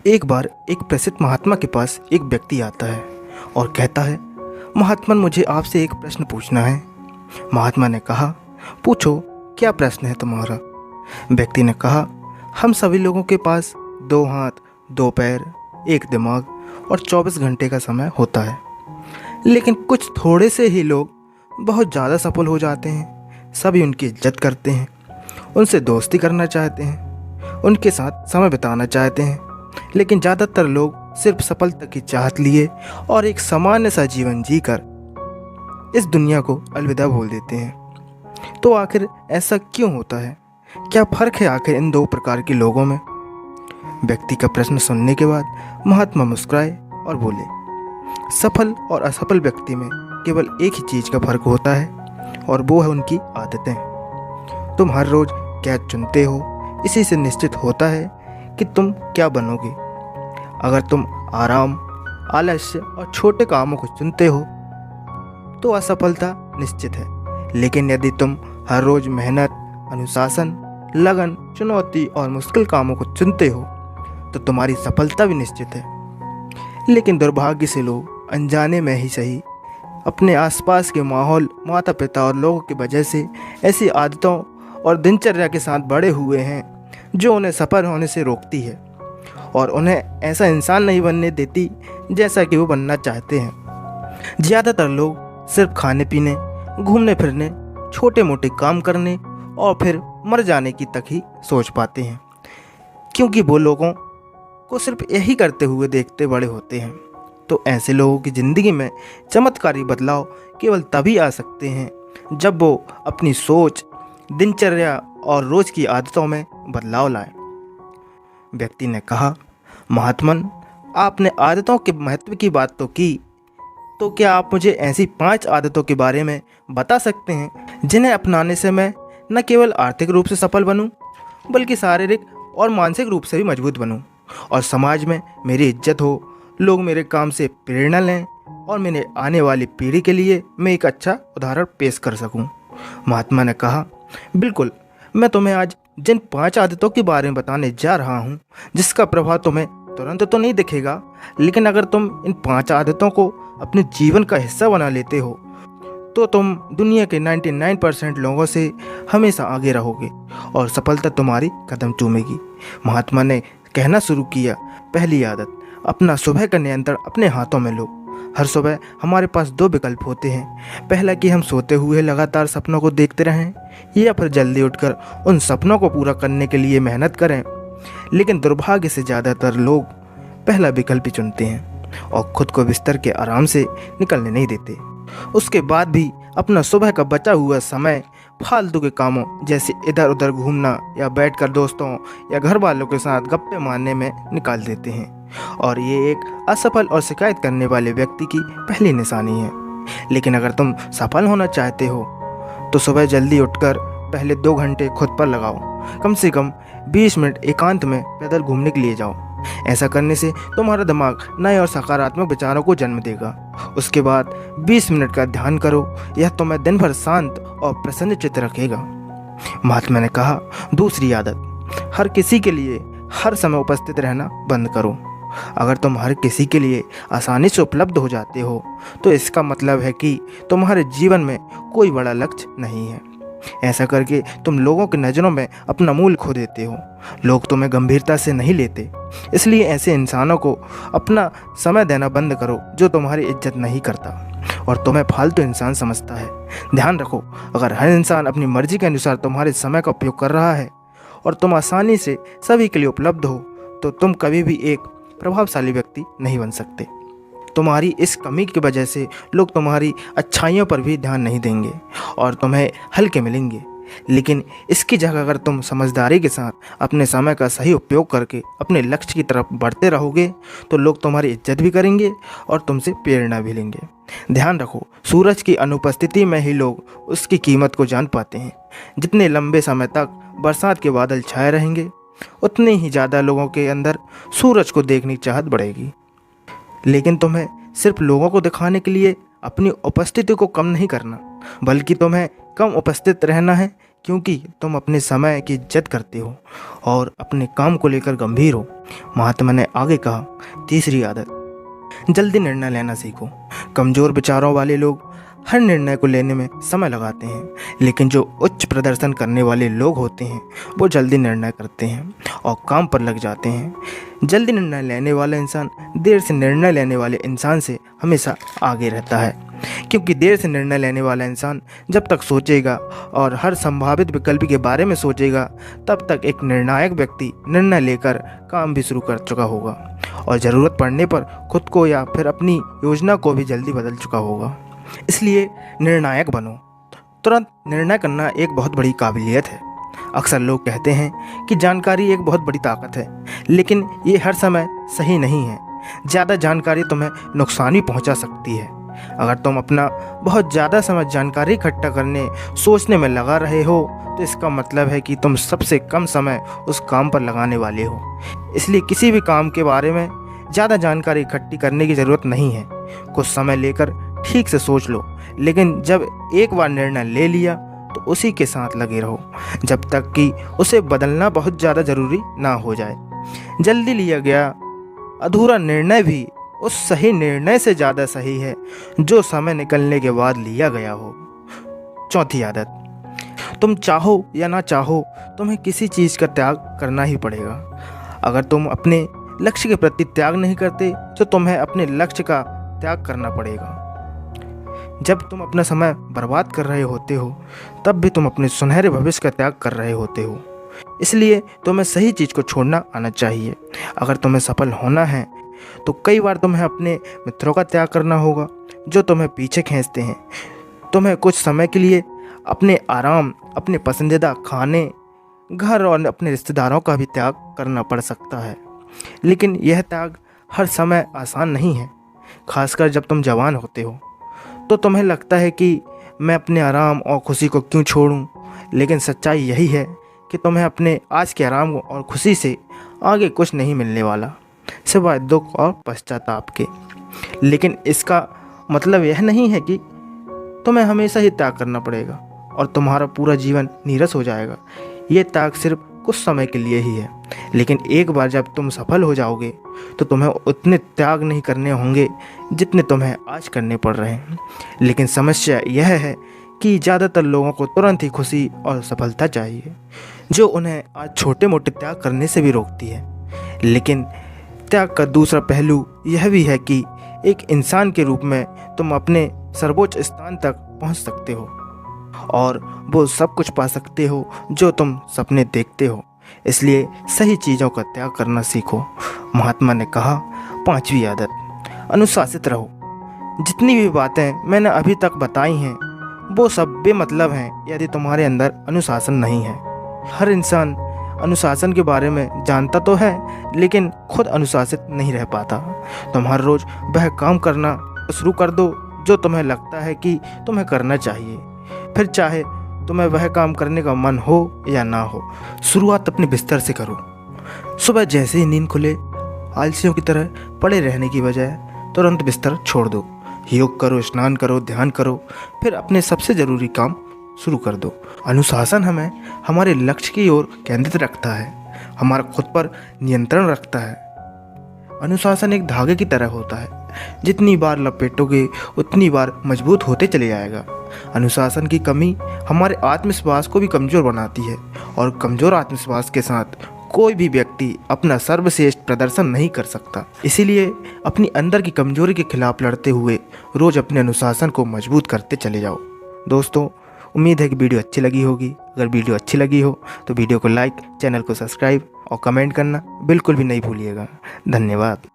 एक बार एक प्रसिद्ध महात्मा के पास एक व्यक्ति आता है और कहता है, महात्मन, मुझे आपसे एक प्रश्न पूछना है। महात्मा ने कहा, पूछो, क्या प्रश्न है तुम्हारा। व्यक्ति ने कहा, हम सभी लोगों के पास 2 हाथ, 2 पैर, एक दिमाग और 24 घंटे का समय होता है, लेकिन कुछ थोड़े से ही लोग बहुत ज़्यादा सफल हो जाते हैं। सभी उनकी इज्जत करते हैं, उनसे दोस्ती करना चाहते हैं, उनके साथ समय बिताना चाहते हैं, लेकिन ज़्यादातर लोग सिर्फ सफलता की चाहत लिए और एक सामान्य सा जीवन जीकर इस दुनिया को अलविदा बोल देते हैं। तो आखिर ऐसा क्यों होता है? क्या फ़र्क है आखिर इन 2 प्रकार के लोगों में? व्यक्ति का प्रश्न सुनने के बाद महात्मा मुस्कुराए और बोले, सफल और असफल व्यक्ति में केवल एक ही चीज़ का फर्क होता है और वो है उनकी आदतें। तुम हर रोज़ क्या चुनते हो, इसी से निश्चित होता है कि तुम क्या बनोगे। अगर तुम आराम, आलस्य और छोटे कामों को चुनते हो तो असफलता निश्चित है, लेकिन यदि तुम हर रोज़ मेहनत, अनुशासन, लगन, चुनौती और मुश्किल कामों को चुनते हो तो तुम्हारी सफलता भी निश्चित है। लेकिन दुर्भाग्य से लोग अनजाने में ही सही अपने आसपास के माहौल, माता पिता और लोगों की वजह से ऐसी आदतों और दिनचर्या के साथ बड़े हुए हैं जो उन्हें सफल होने से रोकती है और उन्हें ऐसा इंसान नहीं बनने देती जैसा कि वो बनना चाहते हैं। ज़्यादातर लोग सिर्फ खाने पीने, घूमने फिरने, छोटे मोटे काम करने और फिर मर जाने की तक ही सोच पाते हैं, क्योंकि वो लोगों को सिर्फ यही करते हुए देखते बड़े होते हैं। तो ऐसे लोगों की ज़िंदगी में चमत्कारी बदलाव केवल तभी आ सकते हैं जब वो अपनी सोच, दिनचर्या और रोज़ की आदतों में बदलाव लाएं। व्यक्ति ने कहा, महात्मन, आपने आदतों के महत्व की बात तो की, तो क्या आप मुझे ऐसी 5 आदतों के बारे में बता सकते हैं जिन्हें अपनाने से मैं न केवल आर्थिक रूप से सफल बनूं, बल्कि शारीरिक और मानसिक रूप से भी मजबूत बनूं और समाज में मेरी इज्जत हो, लोग मेरे काम से प्रेरणा लें और मेरे आने वाली पीढ़ी के लिए मैं एक अच्छा उदाहरण पेश कर सकूं। महात्मा ने कहा, बिल्कुल, मैं तुम्हें आज जिन 5 आदतों के बारे में बताने जा रहा हूं, जिसका प्रभाव तुम्हें तुरंत तो नहीं दिखेगा, लेकिन अगर तुम इन 5 आदतों को अपने जीवन का हिस्सा बना लेते हो तो तुम दुनिया के 99% लोगों से हमेशा आगे रहोगे और सफलता तुम्हारी कदम चूमेगी। महात्मा ने कहना शुरू किया, पहली आदत, अपना सुबह का नियंत्रण अपने हाथों में लो। हर सुबह हमारे पास 2 विकल्प होते हैं। पहला कि हम सोते हुए लगातार सपनों को देखते रहें या फिर जल्दी उठकर उन सपनों को पूरा करने के लिए मेहनत करें। लेकिन दुर्भाग्य से ज़्यादातर लोग पहला विकल्प ही चुनते हैं और खुद को बिस्तर के आराम से निकलने नहीं देते। उसके बाद भी अपना सुबह का बचा हुआ समय फालतू के कामों जैसे इधर उधर घूमना या बैठकर दोस्तों या घर वालों के साथ गप्पे मारने में निकाल देते हैं, और ये एक असफल और शिकायत करने वाले व्यक्ति की पहली निशानी है। लेकिन अगर तुम सफल होना चाहते हो तो सुबह जल्दी उठकर पहले 2 घंटे खुद पर लगाओ। कम से कम 20 मिनट एकांत में पैदल घूमने के लिए जाओ। ऐसा करने से तुम्हारा दिमाग नए और सकारात्मक विचारों को जन्म देगा। उसके बाद 20 मिनट का ध्यान करो, यह तुम्हें दिन भर शांत और प्रसन्नचित्त रखेगा। महात्मा ने कहा, दूसरी आदत, हर किसी के लिए हर समय उपस्थित रहना बंद करो। अगर तुम हर किसी के लिए आसानी से उपलब्ध हो जाते हो तो इसका मतलब है कि तुम्हारे जीवन में कोई बड़ा लक्ष्य नहीं है। ऐसा करके तुम लोगों की नज़रों में अपना मूल्य खो देते हो। लोग तुम्हें गंभीरता से नहीं लेते, इसलिए ऐसे इंसानों को अपना समय देना बंद करो जो तुम्हारी इज्जत नहीं करता और तुम्हें फालतू इंसान समझता है। ध्यान रखो, अगर हर इंसान अपनी मर्जी के अनुसार तुम्हारे समय का उपयोग कर रहा है और तुम आसानी से सभी के लिए उपलब्ध हो तो तुम कभी भी एक प्रभावशाली व्यक्ति नहीं बन सकते। तुम्हारी इस कमी की वजह से लोग तुम्हारी अच्छाइयों पर भी ध्यान नहीं देंगे और तुम्हें हल्के मिलेंगे। लेकिन इसकी जगह अगर तुम समझदारी के साथ अपने समय का सही उपयोग करके अपने लक्ष्य की तरफ बढ़ते रहोगे तो लोग तुम्हारी इज्जत भी करेंगे और तुमसे प्रेरणा भी लेंगे। ध्यान रखो, सूरज की अनुपस्थिति में ही लोग उसकी कीमत को जान पाते हैं। जितने लंबे समय तक बरसात के बादल छाए रहेंगे उतने ही ज़्यादा लोगों के अंदर सूरज को देखने की चाहत बढ़ेगी। लेकिन तुम्हें सिर्फ लोगों को दिखाने के लिए अपनी उपस्थिति को कम नहीं करना, बल्कि तुम्हें कम उपस्थित रहना है, क्योंकि तुम अपने समय की इज्जत करते हो और अपने काम को लेकर गंभीर हो। महात्मा ने आगे कहा, तीसरी आदत, जल्दी निर्णय लेना सीखो। कमज़ोर विचारों वाले लोग हर निर्णय को लेने में समय लगाते हैं, लेकिन जो उच्च प्रदर्शन करने वाले लोग होते हैं वो जल्दी निर्णय करते हैं और काम पर लग जाते हैं। जल्दी निर्णय लेने वाला इंसान देर से निर्णय लेने वाले इंसान से हमेशा आगे रहता है, क्योंकि देर से निर्णय लेने वाला इंसान जब तक सोचेगा और हर संभावित विकल्प के बारे में सोचेगा, तब तक एक निर्णायक व्यक्ति निर्णय लेकर काम भी शुरू कर चुका होगा और ज़रूरत पड़ने पर खुद को या फिर अपनी योजना को भी जल्दी बदल चुका होगा। इसलिए निर्णायक बनो। तुरंत निर्णय करना एक बहुत बड़ी काबिलियत है। अक्सर लोग कहते हैं कि जानकारी एक बहुत बड़ी ताकत है, लेकिन ये हर समय सही नहीं है। ज़्यादा जानकारी तुम्हें नुकसान भी पहुंचा सकती है। अगर तुम अपना बहुत ज़्यादा समय जानकारी इकट्ठा करने सोचने में लगा रहे हो, तो इसका मतलब है कि तुम सबसे कम समय उस काम पर लगाने वाले हो। इसलिए किसी भी काम के बारे में ज़्यादा जानकारी इकट्ठी करने की ज़रूरत नहीं है। कुछ समय लेकर ठीक से सोच लो, लेकिन जब एक बार निर्णय ले लिया तो उसी के साथ लगे रहो जब तक कि उसे बदलना बहुत ज़्यादा ज़रूरी ना हो जाए। जल्दी लिया गया अधूरा निर्णय भी उस सही निर्णय से ज़्यादा सही है जो समय निकलने के बाद लिया गया हो। चौथी आदत, तुम चाहो या ना चाहो, तुम्हें किसी चीज़ का त्याग करना ही पड़ेगा। अगर तुम अपने लक्ष्य के प्रति त्याग नहीं करते तो तुम्हें अपने लक्ष्य का त्याग करना पड़ेगा। जब तुम अपना समय बर्बाद कर रहे होते हो, तब भी तुम अपने सुनहरे भविष्य का त्याग कर रहे होते हो। इसलिए तुम्हें सही चीज़ को छोड़ना आना चाहिए। अगर तुम्हें सफल होना है तो कई बार तुम्हें अपने मित्रों का त्याग करना होगा जो तुम्हें पीछे खींचते हैं। तुम्हें कुछ समय के लिए अपने आराम, अपने पसंदीदा खाने, घर और अपने रिश्तेदारों का भी त्याग करना पड़ सकता है। लेकिन यह त्याग हर समय आसान नहीं है। खासकर जब तुम जवान होते हो तो तुम्हें लगता है कि मैं अपने आराम और खुशी को क्यों छोड़ूं, लेकिन सच्चाई यही है कि तुम्हें अपने आज के आराम और खुशी से आगे कुछ नहीं मिलने वाला, सिवाय दुख और पश्चाताप के। लेकिन इसका मतलब यह नहीं है कि तुम्हें हमेशा ही त्याग करना पड़ेगा और तुम्हारा पूरा जीवन नीरस हो जाएगा। ये त्याग सिर्फ कुछ समय के लिए ही है, लेकिन एक बार जब तुम सफल हो जाओगे तो तुम्हें उतने त्याग नहीं करने होंगे जितने तुम्हें आज करने पड़ रहे हैं। लेकिन समस्या यह है कि ज़्यादातर लोगों को तुरंत ही खुशी और सफलता चाहिए, जो उन्हें आज छोटे मोटे त्याग करने से भी रोकती है। लेकिन त्याग का दूसरा पहलू यह भी है कि एक इंसान के रूप में तुम अपने सर्वोच्च स्थान तक पहुंच सकते हो और वो सब कुछ पा सकते हो जो तुम सपने देखते हो। इसलिए सही चीज़ों का त्याग करना सीखो। महात्मा ने कहा, पांचवी आदत, अनुशासित रहो। जितनी भी बातें मैंने अभी तक बताई हैं वो सब बेमतलब हैं यदि तुम्हारे अंदर अनुशासन नहीं है। हर इंसान अनुशासन के बारे में जानता तो है, लेकिन खुद अनुशासित नहीं रह पाता। तुम हर रोज़ वह काम करना शुरू कर दो जो तुम्हें लगता है कि तुम्हें करना चाहिए, फिर चाहे तुम्हें वह काम करने का मन हो या ना हो। शुरुआत अपने बिस्तर से करो। सुबह जैसे ही नींद खुले, आलसियों की तरह पड़े रहने की बजाय तुरंत बिस्तर छोड़ दो। योग करो, स्नान करो, ध्यान करो, फिर अपने सबसे ज़रूरी काम शुरू कर दो। अनुशासन हमें हमारे लक्ष्य की ओर केंद्रित रखता है, हमारा खुद पर नियंत्रण रखता है। अनुशासन एक धागे की तरह होता है, जितनी बार लपेटोगे उतनी बार मजबूत होते चले जाएगा। अनुशासन की कमी हमारे आत्मविश्वास को भी कमज़ोर बनाती है और कमज़ोर आत्मविश्वास के साथ कोई भी व्यक्ति अपना सर्वश्रेष्ठ प्रदर्शन नहीं कर सकता। इसीलिए अपनी अंदर की कमजोरी के खिलाफ लड़ते हुए रोज़ अपने अनुशासन को मजबूत करते चले जाओ। दोस्तों, उम्मीद है कि वीडियो अच्छी लगी होगी। अगर वीडियो अच्छी लगी हो तो वीडियो को लाइक, चैनल को सब्सक्राइब और कमेंट करना बिल्कुल भी नहीं भूलिएगा। धन्यवाद।